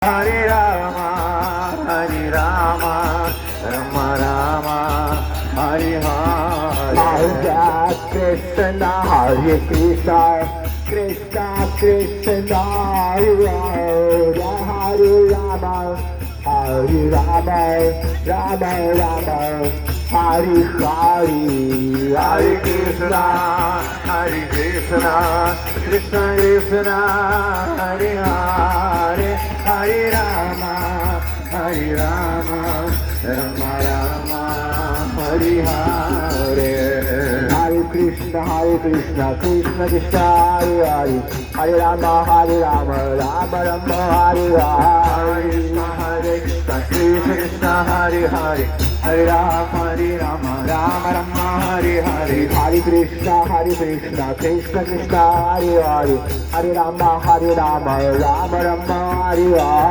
Hare Rama, Hare Rama, Rama Rama, Hare Hare. Hare Krishna, Hare Krishna, Krishna Krishna, Hare Rama, Hare Rama, Rama Rama, Hare Hare. Hare Krishna, Hare Krishna, Krishna Krishna, Hare Hare, Hare Rama, Hare Rama, Rama Rama, Hare Hare. Hare Krishna, Krishna Krishna, Hare Hare, Hare Rama, Rama Rama, Hare Hare. Hare Krishna, Krishna Krishna, Hare Hare, Hare Rama, Rama Rama, Hare Hare. Hare Krishna, Krishna Krishna, Hare Hare, Hare Rama, Rama Rama, Hare Hare.